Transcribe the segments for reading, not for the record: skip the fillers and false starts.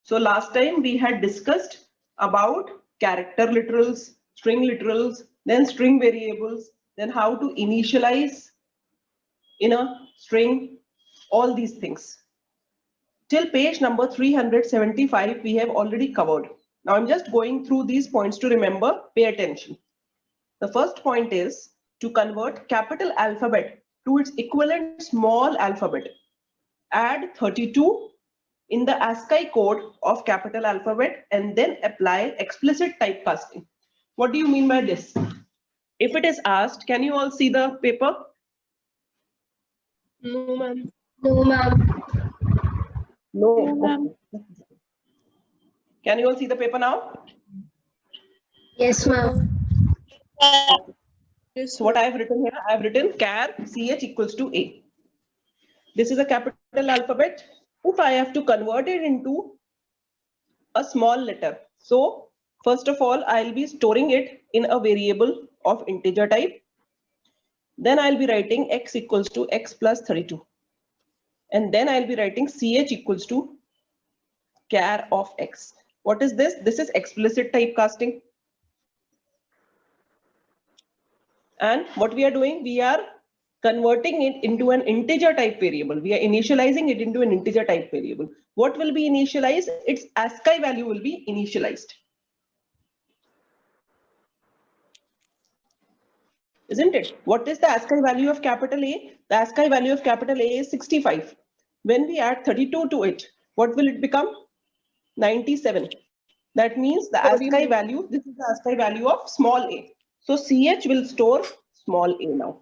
So last time we had discussed about character literals, string literals, then string variables, then how to initialize in a string, all these things. Till page number 375, we have already covered. Now I'm just going through these points to remember, pay attention. The first point is to convert capital alphabet to its equivalent small alphabet. Add 32 in the ASCII code of capital alphabet and then apply explicit typecasting. What do you mean by this? If it is asked, can you all see the paper? No, ma'am. No, ma'am. No. ma'am. Can you all see the paper now? Yes, ma'am. Yes, So what I have written here, I have written char ch equals to a. This is a capital alphabet. If I have to convert it into a small letter, so first of all, I'll be storing it in a variable of integer type. Then I'll be writing x equals to x plus 32. And then I'll be writing ch equals to char of x. What is this? This is explicit typecasting. And what we are doing, we are converting it into an integer type variable. We are initializing it into an integer type variable. What will be initialized? Its ASCII value will be initialized. Isn't it? What is the ASCII value of capital A? The ASCII value of capital A is 65. When we add 32 to it, what will it become? 97. That means the ASCII value, this is the ASCII value of small a. So CH will store small a now.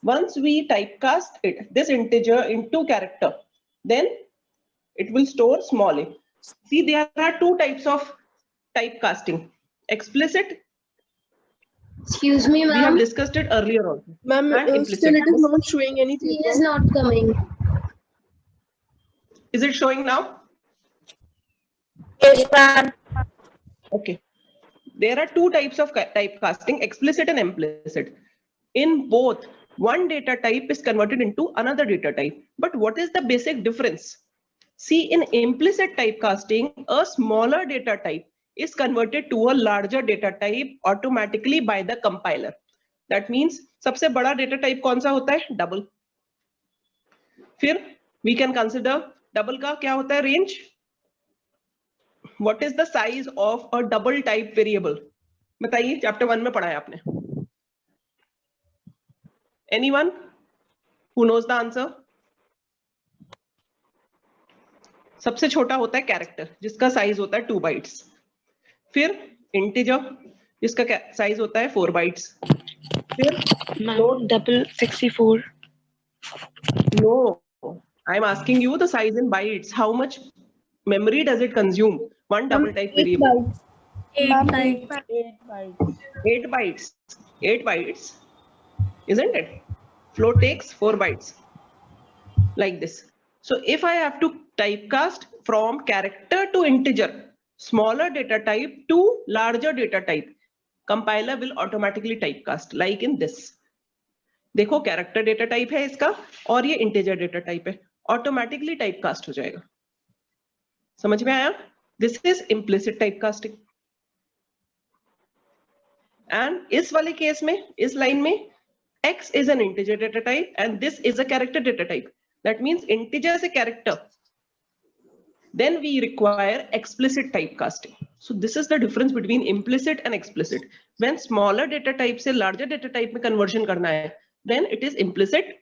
Once we typecast it, this integer into character, then it will store small a. See, there are two types of typecasting. Explicit, Excuse me, we have ma'am. discussed it earlier also. Ma'am, And implicit. still it is not showing anything. He is not coming. Is it showing now? Yes, ma'am. Okay. There are two types of typecasting, explicit and implicit. In both, one data type is converted into another data type. But what is the basic difference? See, in implicit typecasting, a smaller data type is converted to a larger data type automatically by the compiler. That means, सबसे बड़ा data type कौन सा होता है? Double. फिर we can consider double का क्या होता है range? What is the size of a double type variable? बताइए, chapter 1 में पढ़ा है आपने. Anyone who knows the answer? सबसे छोटा होता है कैरेक्टर, जिसका साइज होता है 2 बाइट्स. फिर इंटीजर, जिसका साइज होता है 4 बाइट्स. फिर double 64. No, I am asking you the size in bytes. How much memory does it consume? One double type variable. 8 bytes. 8 bytes. 8 bytes. Isn't it? Float takes 4 bytes. Like this. So if I have to typecast from character to integer, smaller data type to larger data type, compiler will automatically typecast like in this. देखो character data type है इसका और ये integer data type है, automatically typecast हो जाएगा. समझ में आया? This is implicit typecasting. And इस वाले केस में, इस लाइन में x is an integer data type and this is a character data type. That means integer से character. Then we require explicit typecasting. So this is the difference between implicit and explicit. When smaller data type से larger data type में conversion करना है, then it is implicit.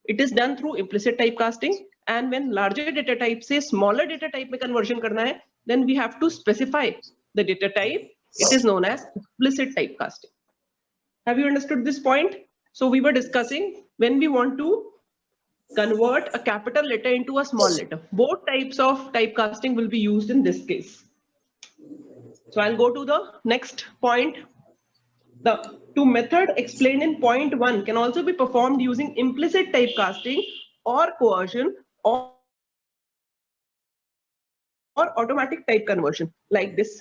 It is done through implicit typecasting. And when larger data type से smaller data type में conversion करना है, then we have to specify the data type. It is known as explicit typecasting. Have you understood this point? So we were discussing when we want to convert a capital letter into a small letter. Both types of typecasting will be used in this case. So I'll go to the next point. The two method explained in point 1 can also be performed using implicit typecasting or coercion or automatic type conversion like this.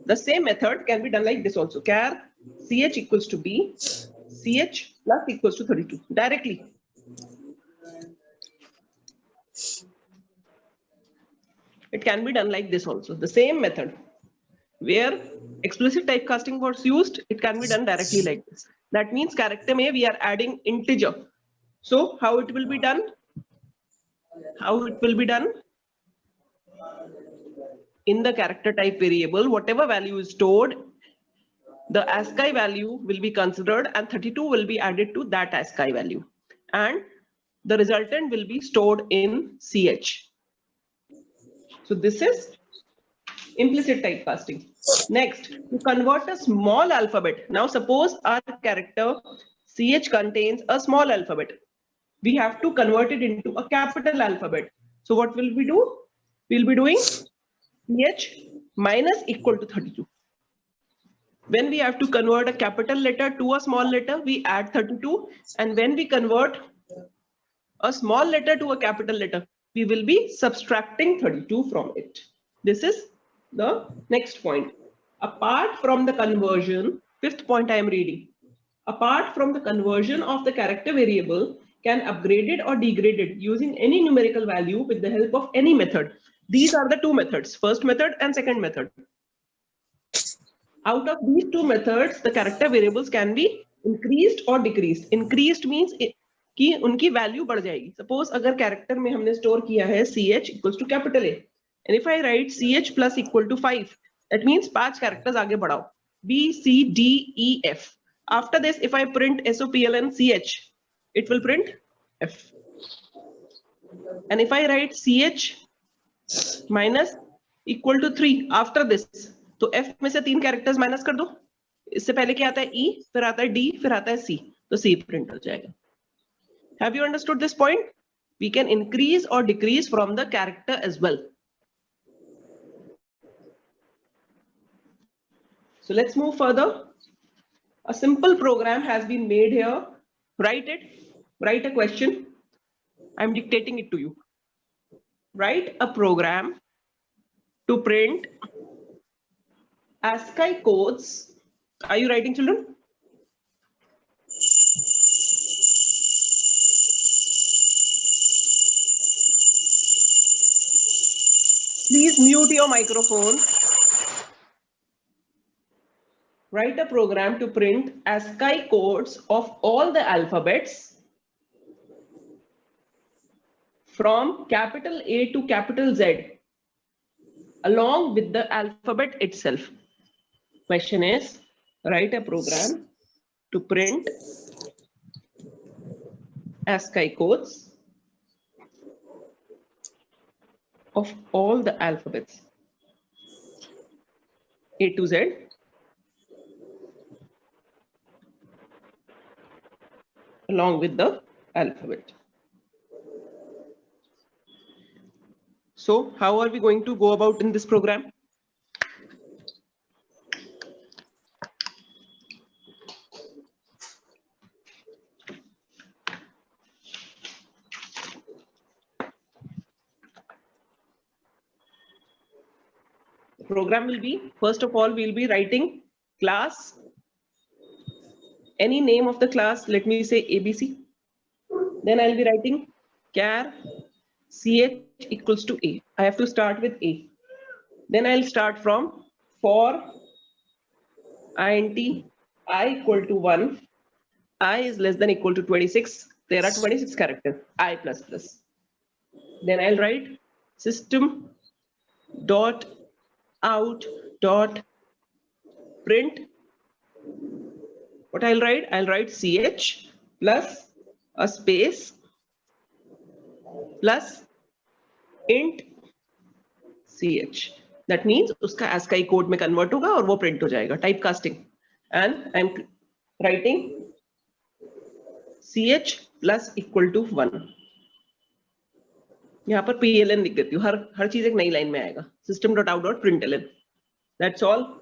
The same method can be done like this also. Char ch equals to b, ch plus equals to 32 directly. it can be done like this also. The same method where explicit typecasting was used, it can be done directly like this. That means character may we are adding integer. So how it will be done? How it will be done? In the character type variable, whatever value is stored, the ASCII value will be considered and 32 will be added to that ASCII value. And the resultant will be stored in CH. So this is implicit typecasting. Next, to convert a small alphabet. Now suppose our character CH contains a small alphabet. We have to convert it into a capital alphabet. So what will we do? We'll be doing CH minus equal to 32. When we have to convert a capital letter to a small letter, we add 32. And when we convert a small letter to a capital letter, we will be subtracting 32 from it. This is the next point. Apart from the conversion, fifth point I am reading. Apart from the conversion of the character variable, can upgraded or degraded using any numerical value with the help of any method. These are the two methods, first method and second method. Out of these two methods, the character variables can be increased or decreased. Increased means कि उनकी value बढ़ जाएगी. Suppose अगर character में हमने store किया है CH equals to capital A, and if I write CH plus equal to 5, that means 5 characters आगे बढ़ाओ. B, C, D, E, F. After this, if I print SOPLN CH, it will print F. And if I write CH minus equal to 3 after this, तो F में से 3 characters minus कर दो. इससे पहले क्या आता है E, फिर आता है D, फिर आता है C. तो C प्रिंट हो जाएगा. Have you understood this point? We can increase or decrease from the character as well. So let's move further. A simple program has been made here. Write it. Write a question. I'm dictating it to you. Write a program to print ASCII codes. Are you writing, children? Please mute your microphone. Write a program to print ASCII codes of all the alphabets from capital A to capital Z along with the alphabet itself. Question is, write a program to print ASCII codes of all the alphabets A to Z along with the alphabet. So how are we going to go about in this program? The program will be, first of all, we'll be writing class, any name of the class, let me say ABC. Then I'll be writing char CH equals to A. I have to start with A. Then I'll start from for int I equal to 1, I is less than equal to 26. There are 26 characters, I plus plus. Then I'll write system dot out dot print. What I'll write CH plus a space plus int CH. That means उसका ASCII code में convert होगा और वो print हो जाएगा. Typecasting. And I'm writing CH plus equal to 1. यहाँ पर PLN लिख देती हूँ. हर चीज एक नई लाइन में आएगा. System dot out dot println. That's all.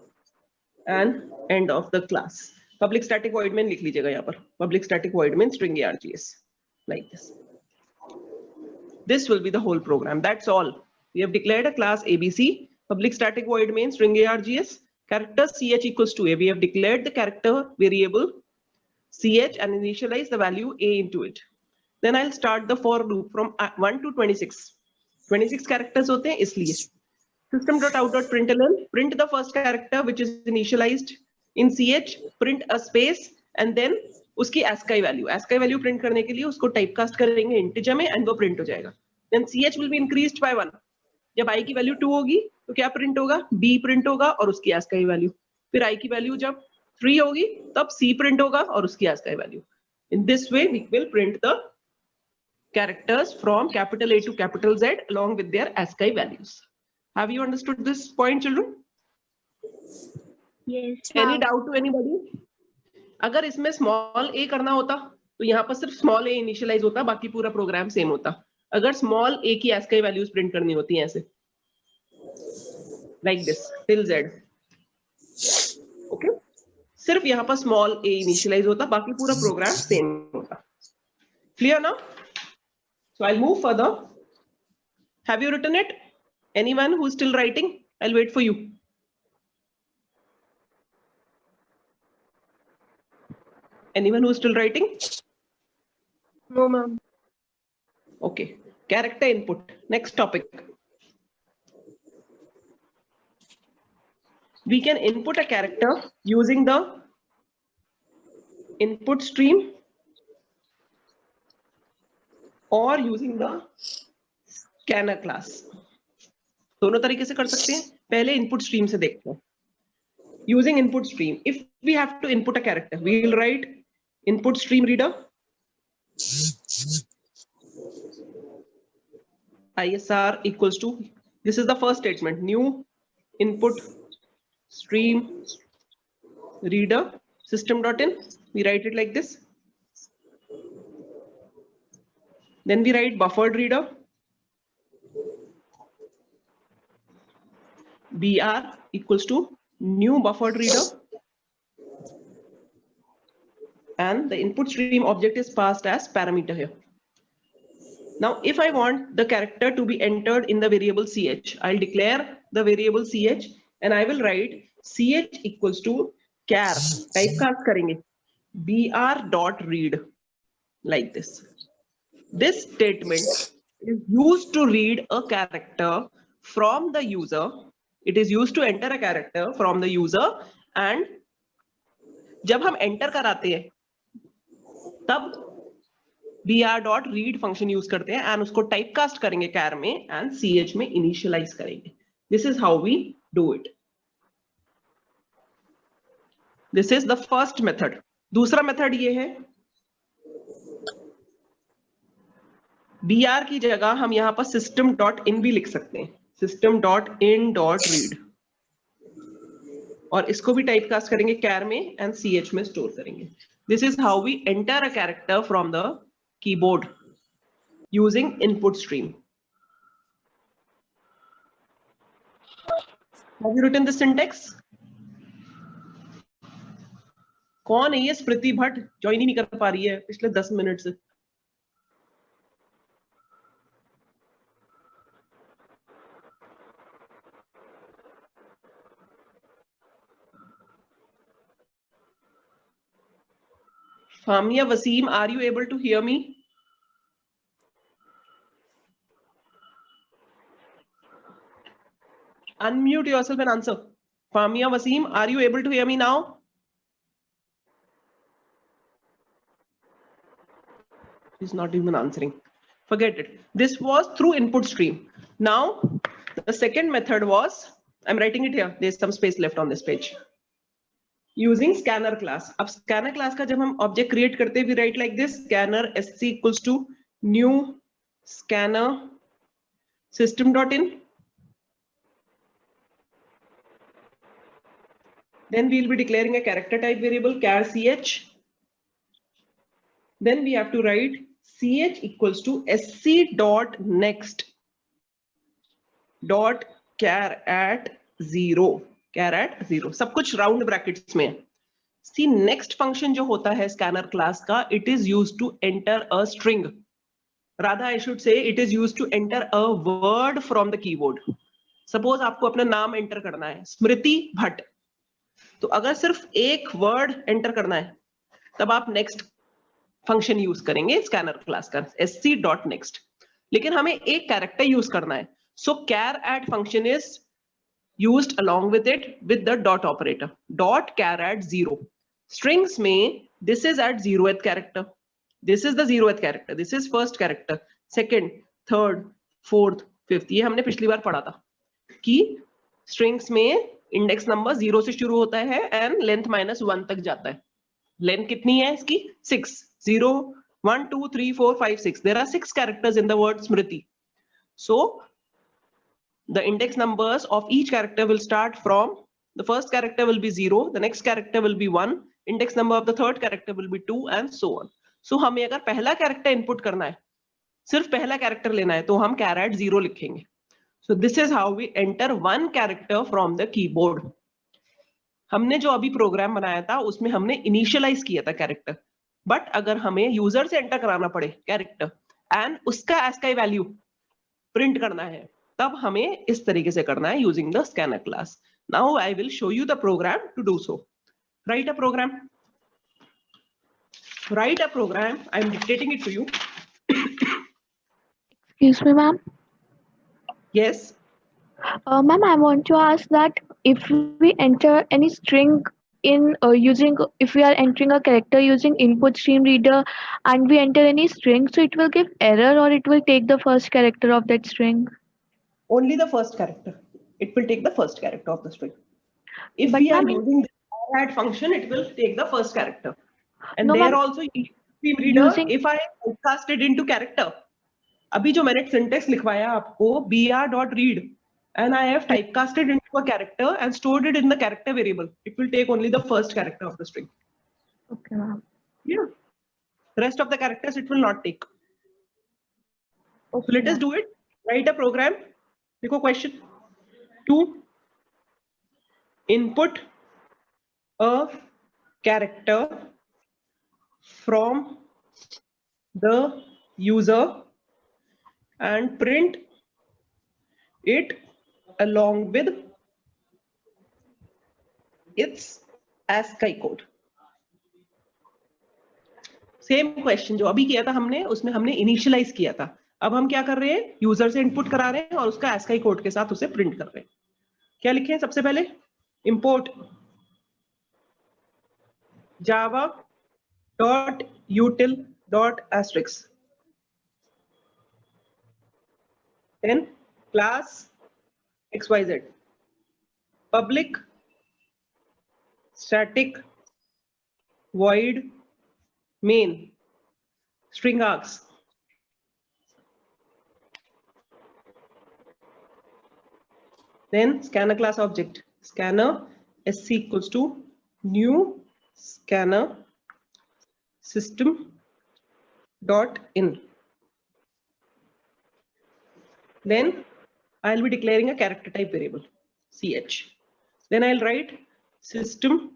And end of the class. Public static void main लिख लीजिएगा यहाँ पर. Public static void main string args like this. This will be the whole program. That's all. We have declared a class ABC. Public static void main string args. Character CH equals to A. We have declared the character variable CH and initialize the value A into it. Then I'll start the for loop from 1 to 26. 26 characters होते हैं इसलिए. system.out.println, print the first character which is initialized in ch, print a space and then उसकी ASCII value. ASCII value print करने के लिए उसको typecast करेंगे integer में and वो print हो जाएगा. Then ch will be increased by 1. जब i की value 2 होगी तो क्या print होगा? b print होगा और उसकी ASCII value. फिर i की value जब 3 होगी तब c print होगा और उसकी ASCII value. In this way we will print the characters from capital A to capital Z along with their ASCII values. Have you understood this point, children? Yes, Any ma'am. doubt to anybody? अगर इसमें small a करना होता तो यहाँ पर सिर्फ small a initialize होता, बाकी पूरा प्रोग्राम सेम होता. अगर small a की ASCII values print करनी होती हैं ऐसे, like this till Z. Okay? सिर्फ यहाँ पर small a initialize होता, बाकी पूरा प्रोग्राम सेम होता. Clear now? So I'll move further. Have you written it? Anyone who's still writing? I'll wait for you. Anyone who's still writing? No, ma'am. Okay. Character input. Next topic. We can input a character using the input stream or using the scanner class. दोनों तरीके से कर सकते हैं. पहले input stream से देखते हैं. Using input stream, if we have to input a character, we will write input stream reader. ISR equals to, this is the first statement, new input stream reader system.in. We write it like this. Then we write buffered reader. BR equals to new buffered reader. And the input stream object is passed as parameter here. Now, if I want the character to be entered in the variable ch, I'll declare the variable ch and I will write ch equals to char, typecast karenge, br.read, like this. This statement is used to read a character from the user. It is used to enter a character from the user, and जब हम enter कराते हैं तब br.read function use करते हैं and उसको typecast करेंगे char में and ch में initialize करेंगे. This is how we do it. This is the first method. दूसरा method ये है, br की जगह हम यहाँ पर system.in भी लिख सकते हैं. system.in.read और इसको भी typecast करेंगे char में and ch में store करेंगे. This is how we enter a character from the keyboard using input stream. Have you written the syntax? कौन है ये स्मृति भट्ट? ज्वाइन ही नहीं कर पा रही है पिछले 10 मिनट से. Famia Wasim, are you able to hear me? Unmute yourself and answer. Famia Wasim, are you able to hear me now? She's not even answering. Forget it. This was through input stream. Now, the second method was, I'm writing it here. There's some space left on this page. Using scanner class. अब scanner class का जब हम object create करते हैं, we write like this: scanner sc equals to new scanner system.in. Then we will be declaring a character type variable char ch. Then we have to write ch equals to sc.next dot char at 0. char at 0. सब कुछ round brackets में है. See, next function जो होता है scanner class का, it is used to enter a string. Rather, I should say it is used to enter a word from the keyboard. Suppose आपको अपना नाम enter करना है, स्मृति भट्ट. तो अगर सिर्फ एक word enter करना है, तब आप next function use करेंगे scanner class का sc.next. लेकिन हमें एक character use करना है. So char at function is used along with it with the dot operator. Dot char at 0. Strings में this is at 0th character. This is the 0th character. This is first character. Second, third, fourth, fifth. ये हमने पिछली बार पढ़ा था कि strings में index number 0 से शुरू होता है and length -1 तक जाता है. Length कितनी है इसकी? 6. 0, 1, 2, 3, 4, 5, 6. There are 6 characters in the word Smriti. So the index numbers of each character will start from the first character will be 0, the next character will be 1, index number of the third character will be 2 and so on. So हमें अगर पहला character input करना है, सिर्फ पहला character लेना है, तो हम char at 0 लिखेंगे. So this is how we enter one character from the keyboard. हमने जो अभी प्रोग्राम बनाया था उसमें हमने इनिशियलाइज किया था कैरेक्टर, बट अगर हमें यूजर से एंटर कराना पड़े कैरेक्टर एंड उसका ASCII वैल्यू प्रिंट करना है, तब हमें इस तरीके से करना है using the scanner class. Now I will show you the program to do so. Write a program. Write a program. I am dictating it to you. Excuse me, ma'am. Yes. Ma'am, I want to ask that if we enter any string in if we are entering a character using input stream reader and we enter any string, so it will give error or it will take the first character of that string? Only the first character. It will take the first character of the string. If But we are ma'am, using the add function, it will take the first character. And No, there ma'am. also stream reader, Using- if I cast it into character, अभी जो मैंने syntax लिखवाया आपको br.read and I have typecasted into a character and stored it in the character variable, it will take only the first character of the string. Okay, ma'am. Yeah. Rest of the characters it will not take. So let us do it. Write a program. देखो question. To input a character from the user and print it along with its ASCII code. Same question जो अभी किया था हमने, उसमें हमने initialise किया था. अब हम क्या कर रहे हैं, यूजर से इनपुट करा रहे हैं और उसका ASCII कोड के साथ उसे प्रिंट कर रहे हैं. क्या लिखें सबसे पहले? Import java.util.asterisk. Then class xyz, public static void main string args. Then scanner class object, scanner sc equals to new scanner system dot in. Then I'll be declaring a character type variable ch. Then I'll write system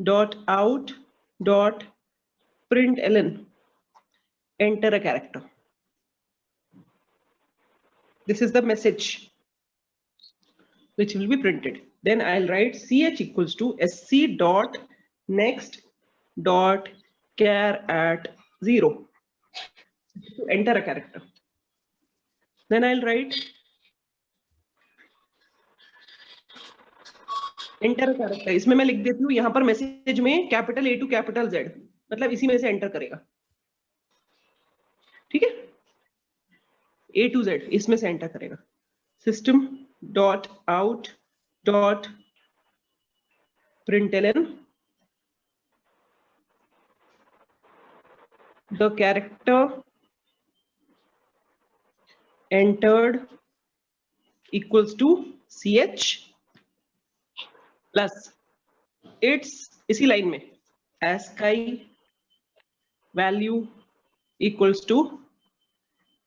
dot out dot println, enter a character. This is the message which will be printed. Then I'll write ch equals to sc dot next dot char at 0 to enter a character. Then I'll write enter a character. इसमें मैं लिख देती हूँ यहाँ पर message में capital A to capital Z, मतलब इसी में से एंटर करेगा. ठीक है, A to Z इसमें से एंटर करेगा. System dot out dot println the character entered equals to ch plus its इसी लाइन में ASCII value equals to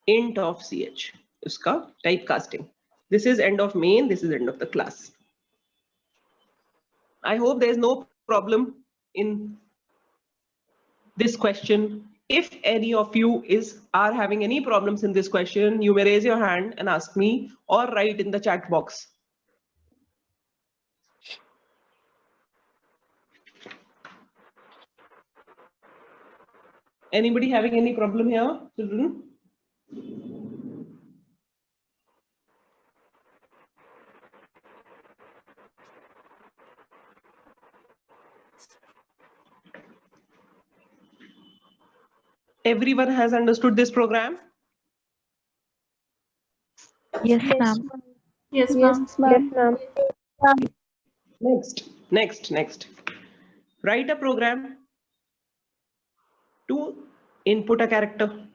int of ch, उसका type casting. This is end of main, this is end of the class. I hope there is no problem in this question. If any of you are having any problems in this question, you may raise your hand and ask me or write in the chat box. Anybody having any problem here, children? everyone has understood this program? Yes, ma'am. Yes, ma'am. Next. Write a program to input a character.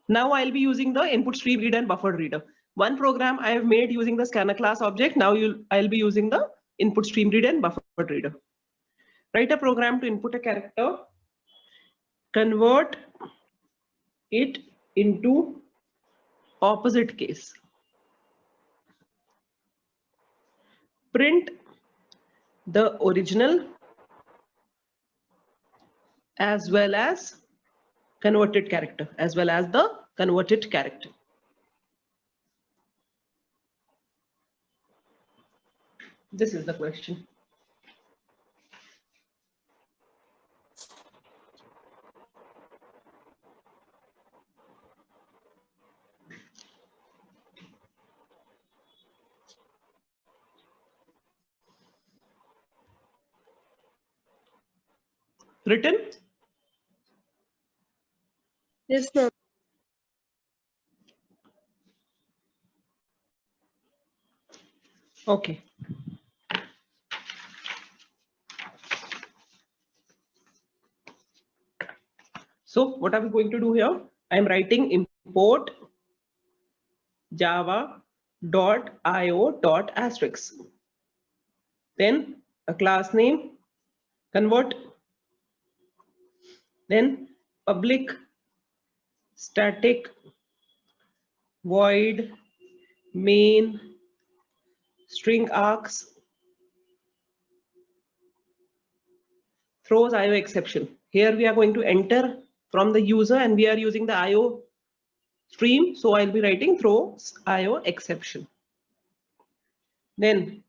Now I'll be using the input stream reader and buffered reader. One program I have made using the scanner class object. Now I'll be using the input stream reader and buffered reader. Write a program to input a character, convert it into opposite case. Print the original as well as converted character, as well as the converted character. This is the question. Written? Yes, ma'am. Okay. So what are we going to do here? I am writing import java.io.asterisk. Then a class name, convert, then public static void main string args throws IO exception. Here we are going to enter from the user and we are using the IO stream. So I'll be writing throws IO exception. Then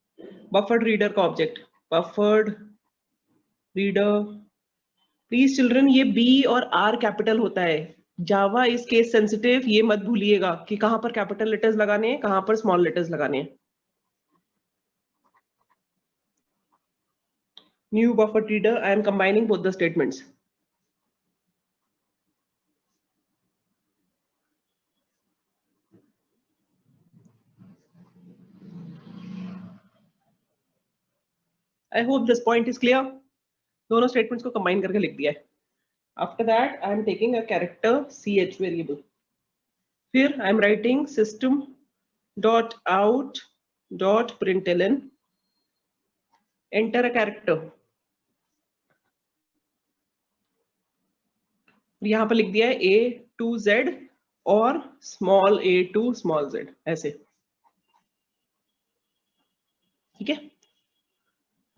buffered reader का object, buffered reader. Please children, ये B और R capital होता है. Java is case sensitive. ये मत भूलिएगा कि कहाँ पर capital letters लगाने हैं, कहाँ पर small letters लगाने हैं. New buffered reader. I am combining both the statements. I hope this point is clear. दोनों statements को combine करके लिख दिया है. After that, I am taking a character ch variable. Here I am writing system.out.println. Enter a character. यहाँ पर लिख दिया है a to z और small a to small z ऐसे. ठीक है,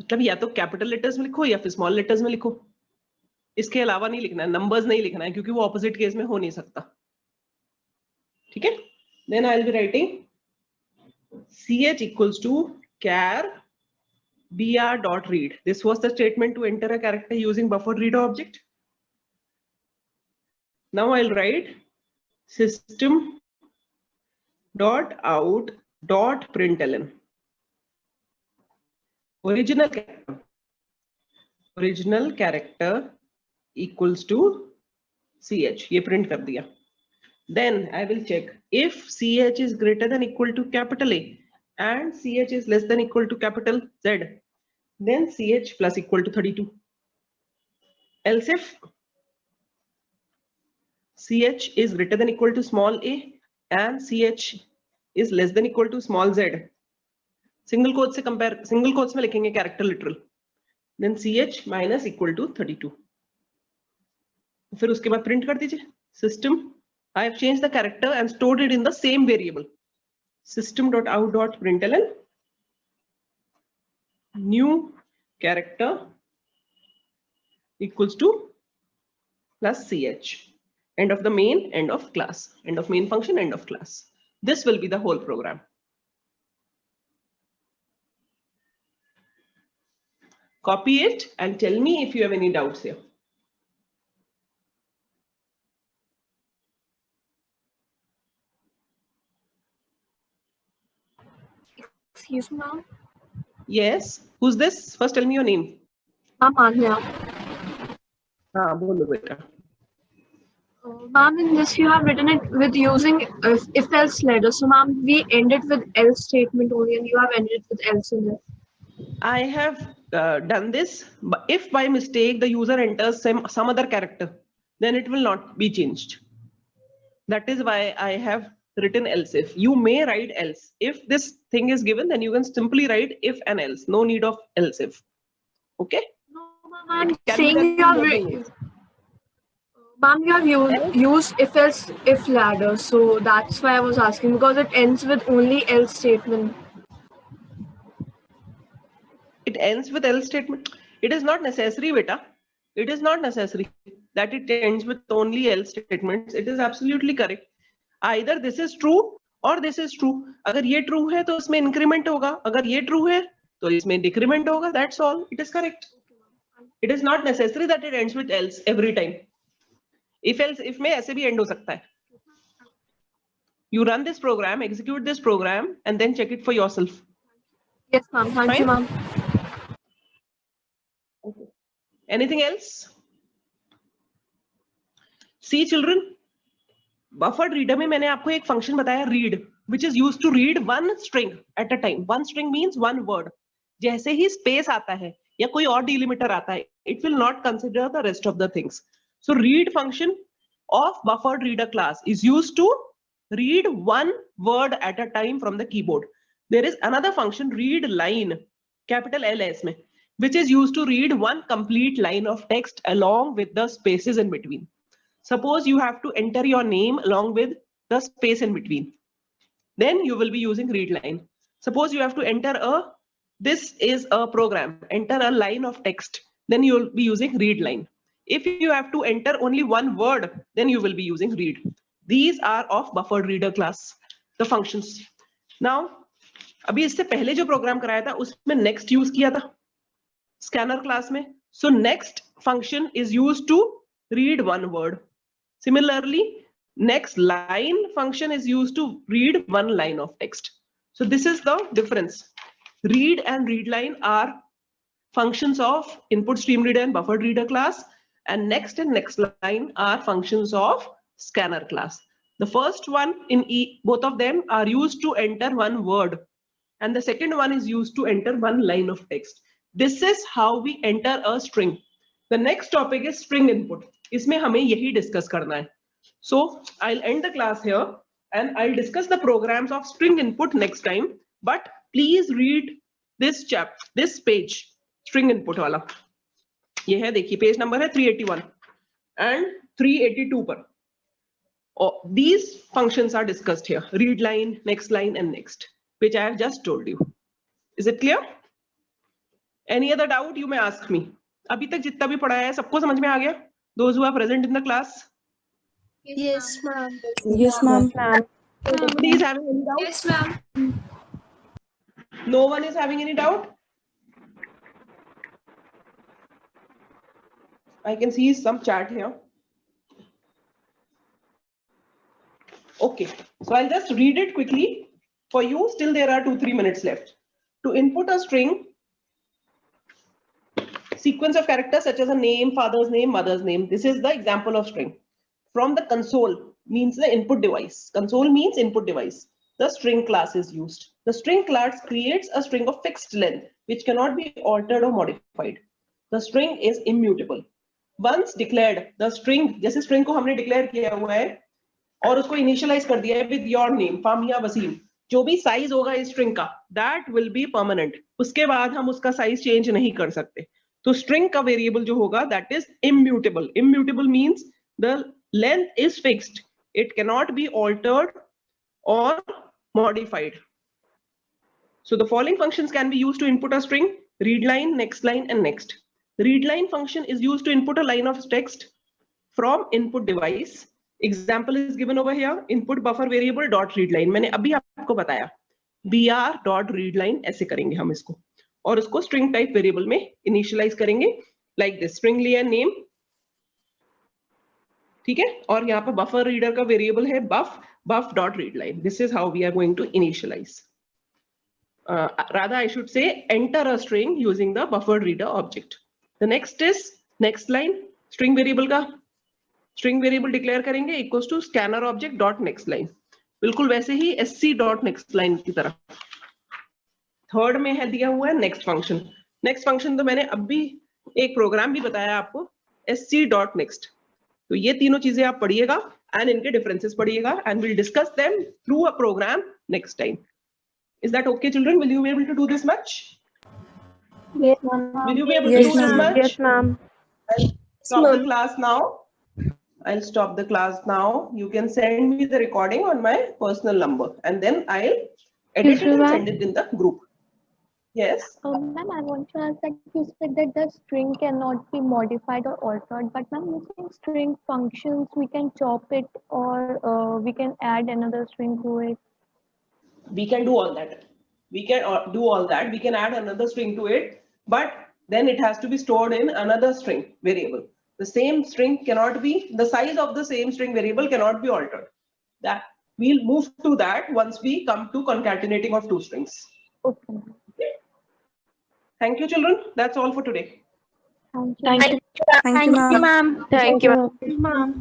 मतलब या तो कैपिटल लेटर्स में लिखो या फिर स्मॉल लेटर्स में लिखो. इसके अलावा नहीं लिखना है, नंबर्स नहीं लिखना है क्योंकि वो ऑपोजिट केस में हो नहीं सकता. ठीक है. Then I will be writing ch equals to char br.read. This was the statement to enter a character using buffered reader object. Now I'll write system.out.println. Original character equals to ch. ये print कर दिया. Then I will check if ch is greater than equal to capital A and ch is less than equal to capital Z, then ch plus equal to 32. Else if ch is greater than equal to small a and ch is less than equal to small z, single quotes से compare, single quotes में लिखेंगे character literal, then ch minus equal to 32. फिर उसके बाद print कर दीजिए system. I have changed the character and stored it in the same variable. System.out.println new character equals to plus ch. End of the main, end of class, end of main function, end of class. This will be the whole program. Copy it and tell me if you have any doubts here. Excuse me, ma'am. Yes, who's this? First tell me your name. Ma'am, Anya. हाँ बोलो बेटा. Ma'am, in this you have written it with using if else ladder. So ma'am, we end it with else statement only, and you have ended it with else in it. I have done this, but if by mistake the user enters some other character, then it will not be changed. That is why I have written else if. You may write else. If this thing is given, then you can simply write if and else. No need of else if. Okay? No, ma'am, I'm Can be saying done you in have both the ways. ma'am, you have used if else if ladder. So that's why I was asking, because it ends with only else statement. It ends with else statement. It is not necessary, beta. It is not necessary that it ends with only else statements. It is absolutely correct. Either this is true or this is true. अगर ये true है तो इसमें increment होगा. अगर ये true है तो इसमें decrement होगा. That's all. It is correct. It is not necessary that it ends with else every time. If else if में ऐसे भी end हो सकता है. You run this program, execute this program, and then check it for yourself. Yes, ma'am. Thank you, ma'am. Okay. Anything else? See, children, buffered reader में मैंने आपको एक function बताया read, which is used to read one string at a time. One string means one word. जैसे ही space आता है या कोई और delimiter आता है, it will not consider the rest of the things. So read function of buffered reader class is used to read one word at a time from the keyboard. There is another function read line, capital LS में, which is used to read one complete line of text along with the spaces in between. Suppose you have to enter your name along with the space in between. Then you will be using read line. Suppose you have to enter this is a program, enter a line of text, then you will be using read line. If you have to enter only one word, then you will be using read. These are of buffered reader class, the functions. Now, अभी इससे पहले जो programme कराया था उसमें next use किया था scanner class में. So next function is used to read one word. Similarly, next line function is used to read one line of text. So this is the difference. Read and read line are functions of input stream reader and buffered reader class, and next line are functions of scanner class. The first one in both of them are used to enter one word, and the second one is used to enter one line of text. This is how we enter a string. The next topic is string input. इसमें हमें यही discuss करना है. So I'll end the class here and I'll discuss the programs of string input next time. But please read this this page, string input वाला. ये है देखिए page number है 381 and 382 पर. These functions are discussed here. Read line, next line, and next, which I have just told you. Is it clear? Any other doubt you may ask me. अभी तक जितना भी पढ़ाया है सबको समझ में आ गया? Those who are present in the class? Yes, ma'am. Yes, ma'am. Nobody is having any doubt? Yes, ma'am. No one is having any doubt? I can see some chat here. Okay, so I'll just read it quickly for you. Still there are 2-3 minutes left. To input a string, sequence of characters such as a name, father's name, mother's name. This is the example of string. From the console means the input device. Console means input device. The string class is used. The string class creates a string of fixed length, which cannot be altered or modified. The string is immutable. Once declared, the string, जैसे string को हमने declare किया हुआ है और उसको initialize कर दिया है with your name, फामिया वसीम. जो भी size होगा इस string का, that will be permanent. उसके बाद हम उसका size change नहीं कर सकते. तो string का variable जो होगा, that is immutable. Immutable means the length is fixed. It cannot be altered or modified. So the following functions can be used to input a string: read line, next line, and next. Read line function is used to input a line of text from input device. Example is given over here. Input buffer variable dot read line. मैंने अभी आपको बताया. br dot read line ऐसे करेंगे हम इसको और उसको string type variable में initialize करेंगे like this. String लिया name. ठीक है और यहाँ पर buffer reader का variable है buff dot read line. This is how we are going to initialize. Rather I should say enter a string using the buffer reader object. The next is next line, string variable का string variable declare करेंगे equals to scanner object dot next line, बिल्कुल वैसे ही sc dot next line की तरह। Third में है दिया हुआ है नेक्स्ट फंक्शन। नेक्स्ट फंक्शन तो मैंने अभी एक प्रोग्राम भी बताया आपको, sc डॉट नेक्स्ट। तो ये तीनों चीजें आप पढ़िएगा एंड इनके डिफरेंसेस पढ़िएगा and will discuss them through a program next time. Is that okay, children? Will you be able to do this much? Yes, ma'am. Will you be able Yes, to do this ma'am. much? Yes, ma'am. I'll stop the class now. I'll stop the class now. You can send me the recording on my personal number, and then I'll edit Yes, it and ma'am. send it in the group. Yes. Ma'am, I want to ask that you said that the string cannot be modified or altered, but ma'am, using string functions, we can chop it or we can add another string to it. We can do all that. We can do all that. We can add another string to it, but then it has to be stored in another string variable. The same string cannot be, the size of the same string variable cannot be altered. That we'll move to that once we come to concatenating of two strings. Okay. Okay. Thank you, children. That's all for today. Thank you. Thank you, ma'am. Thank you. Ma'am.